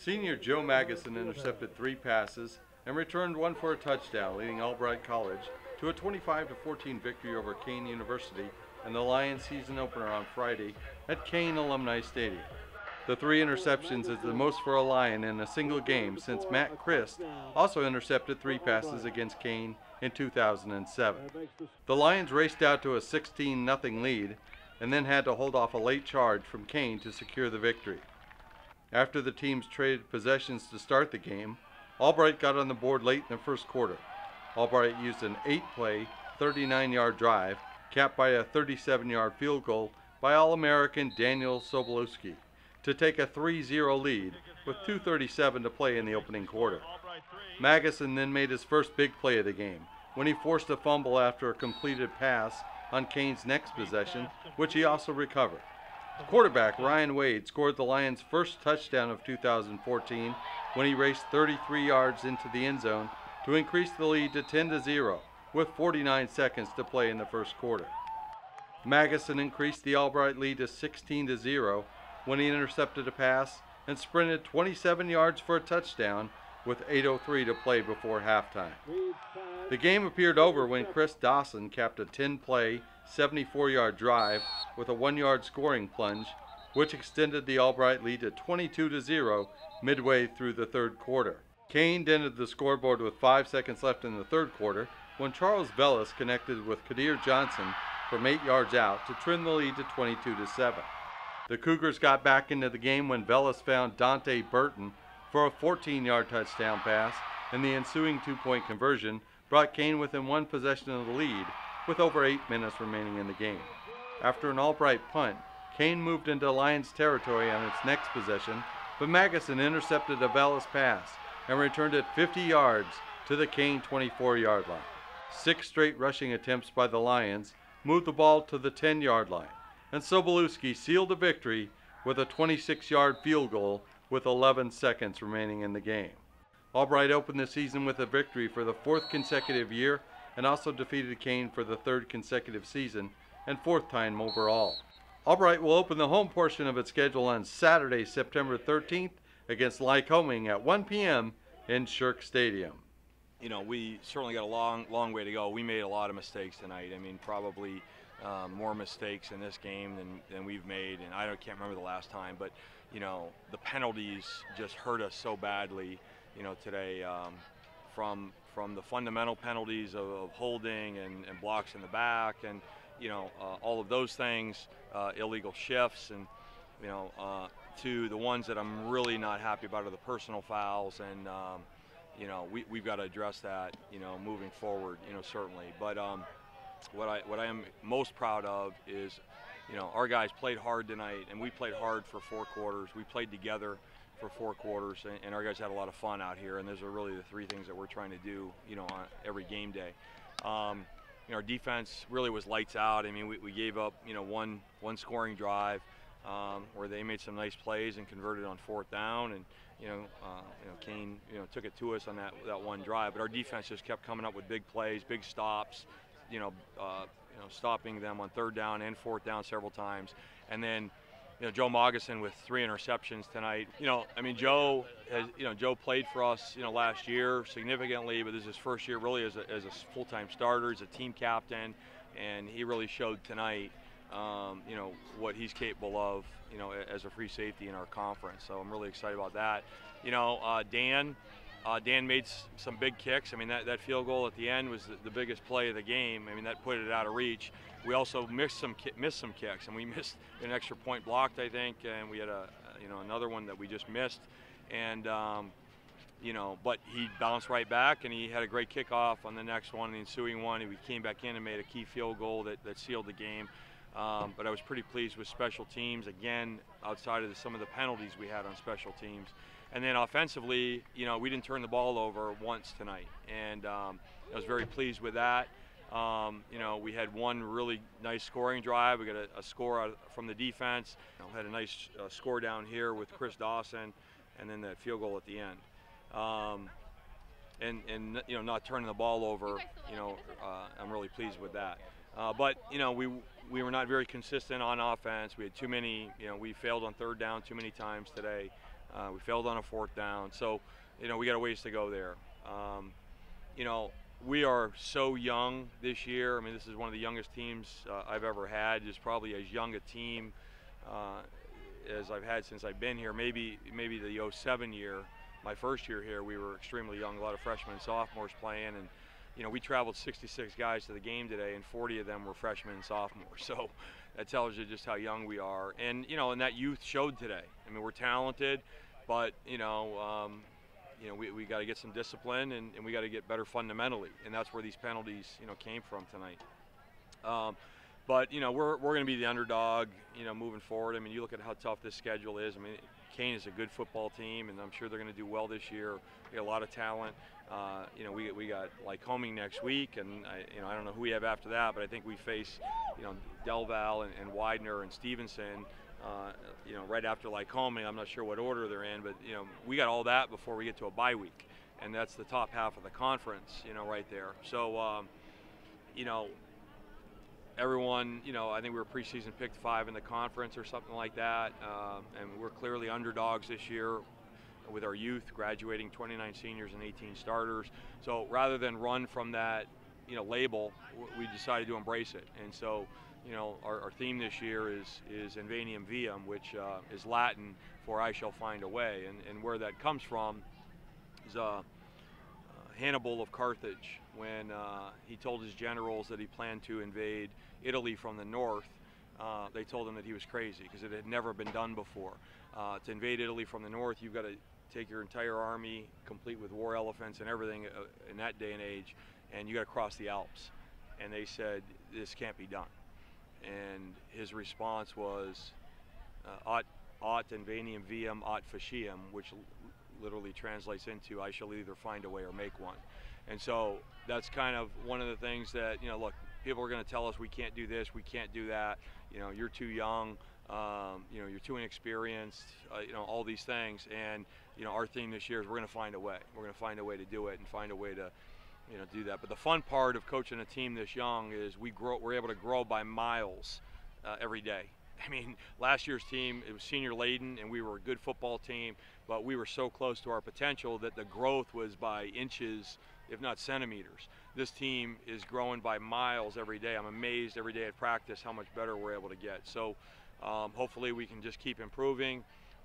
Senior Joe Magnuson intercepted 3 passes and returned 1 for a touchdown, leading Albright College to a 25-14 victory over Kean University in the Lions season opener on Friday at Kean Alumni Stadium. The 3 interceptions is the most for a Lion in a single game since Matt Christ also intercepted 3 passes against Kean in 2007. The Lions raced out to a 16-0 lead and then had to hold off a late charge from Kean to secure the victory. After the teams traded possessions to start the game, Albright got on the board late in the first quarter. Albright used an 8-play, 39-yard drive, capped by a 37-yard field goal by All-American Daniel Sobolewski to take a 3-0 lead with 2:37 to play in the opening quarter. Magnuson then made his first big play of the game when he forced a fumble after a completed pass on Kean's next possession, which he also recovered. Quarterback Ryan Wade scored the Lions' first touchdown of 2014 when he raced 33 yards into the end zone to increase the lead to 10-0 with 49 seconds to play in the first quarter. Magnuson increased the Albright lead to 16-0 when he intercepted a pass and sprinted 27 yards for a touchdown with 8:03 to play before halftime. The game appeared over when Chris Dawson capped a 10-play, 74-yard drive with a 1-yard scoring plunge, which extended the Albright lead to 22-0 midway through the third quarter. Kean dented the scoreboard with 5 seconds left in the third quarter when Charles Vellis connected with Kadir Johnson from 8 yards out to trim the lead to 22-7. The Cougars got back into the game when Vellis found Dante Burton for a 14-yard touchdown pass, and the ensuing 2-point conversion brought Kean within 1 possession of the lead with over 8 minutes remaining in the game. After an Albright punt, Kean moved into Lions territory on its next possession, but Magnuson intercepted a Vellis pass and returned it 50 yards to the Kean 24-yard line. 6 straight rushing attempts by the Lions moved the ball to the 10-yard line, and Sobolewski sealed the victory with a 26-yard field goal with 11 seconds remaining in the game. Albright opened the season with a victory for the 4th consecutive year and also defeated Kean for the 3rd consecutive season and 4th time overall. Albright will open the home portion of its schedule on Saturday, September 13th against Lycoming at 1 p.m. in Shirk Stadium. You know, we certainly got a long way to go. We made a lot of mistakes tonight. I mean, probably more mistakes in this game than we've made, and I can't remember the last time, but you know, the penalties just hurt us so badly, you know, today, from the fundamental penalties of holding and blocks in the back, and you know, all of those things, illegal shifts, and you know, to the ones that I'm really not happy about are the personal fouls, and you know, we've got to address that, you know, moving forward, you know, certainly. But what I am most proud of is, you know, our guys played hard tonight, and we played hard for 4 quarters. We played together for 4 quarters, and our guys had a lot of fun out here, and those are really the 3 things that we're trying to do, you know, on every game day. You know, our defense really was lights out. I mean, we gave up, you know, one scoring drive where they made some nice plays and converted on 4th down, and Kean, you know, took it to us on that one drive. But our defense just kept coming up with big plays, big stops, you know, stopping them on 3rd down and 4th down several times. And then, you know, Joe Magnuson with 3 interceptions tonight. You know, I mean, Joe played for us, you know, last year significantly, but this is his first year really as a full-time starter, as a team captain, and he really showed tonight, you know, what he's capable of, you know, as a free safety in our conference. So I'm really excited about that. You know, Dan made some big kicks. I mean, that field goal at the end was the biggest play of the game. I mean, that put it out of reach. We also missed some kicks, and we missed an extra point blocked, I think, and we had another one that we just missed. And you know, but he bounced right back, and he had a great kickoff on the next one, the ensuing one. He came back in and made a key field goal that sealed the game. But I was pretty pleased with special teams, again, outside of some of the penalties we had on special teams. And then offensively, you know, we didn't turn the ball over once tonight, and I was very pleased with that. You know, we had one really nice scoring drive. We got a score from the defense. You know, had a nice score down here with Chris Dawson, and then that field goal at the end. And you know, not turning the ball over, you know, I'm really pleased with that. But you know, we were not very consistent on offense. We had too many, you know, we failed on 3rd down too many times today. We failed on a 4th down. So, we got a ways to go there. We are so young this year. I mean, this is one of the youngest teams I've ever had. It's probably as young a team as I've had since I've been here. Maybe the '07 year, my first year here, we were extremely young. A lot of freshmen and sophomores playing, and we traveled 66 guys to the game today, and 40 of them were freshmen and sophomores. So that tells you just how young we are. And and that youth showed today. I mean, we're talented, but we got to get some discipline, and we got to get better fundamentally, and that's where these penalties came from tonight. But we're going to be the underdog moving forward. I mean, you look at how tough this schedule is. I mean, Kean is a good football team, and I'm sure they're going to do well this year. We got a lot of talent. We got Lycoming next week, and I don't know who we have after that, but I think we face Del Val and Widener and Stevenson. Right after Lycoming. I'm not sure what order they're in, but we got all that before we get to a bye week, and that's the top half of the conference, right there. So, everyone, I think we were preseason picked 5 in the conference or something like that, and we're clearly underdogs this year with our youth graduating 29 seniors and 18 starters. So rather than run from that, label, we decided to embrace it, and so. Our theme this year is Inveniam Viam, which is Latin for I shall find a way. And where that comes from is Hannibal of Carthage, when he told his generals that he planned to invade Italy from the north. They told him that he was crazy because it had never been done before. To invade Italy from the north, you've got to take your entire army, complete with war elephants and everything in that day and age, and you got to cross the Alps. And they said, this can't be done. And his response was, aut inveniam viam, aut faciam, which literally translates into, I shall either find a way or make one. And so that's kind of one of the things that, look, people are going to tell us we can't do this, we can't do that, you're too young, you're too inexperienced, all these things. And, our theme this year is we're going to find a way. We're going to find a way to do it and find a way to do that. But the fun part of coaching a team this young is we're able to grow by miles every day. I mean, last year's team, it was senior laden, and we were a good football team, but we were so close to our potential that the growth was by inches, if not centimeters. This team is growing by miles every day. I'm amazed every day at practice how much better we're able to get. So hopefully we can just keep improving.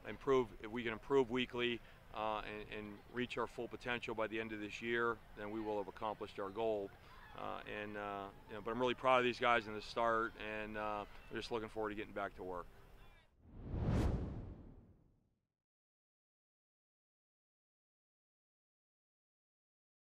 If we can improve weekly, and reach our full potential by the end of this year, then we will have accomplished our goal. But I'm really proud of these guys in the start, and we're just looking forward to getting back to work.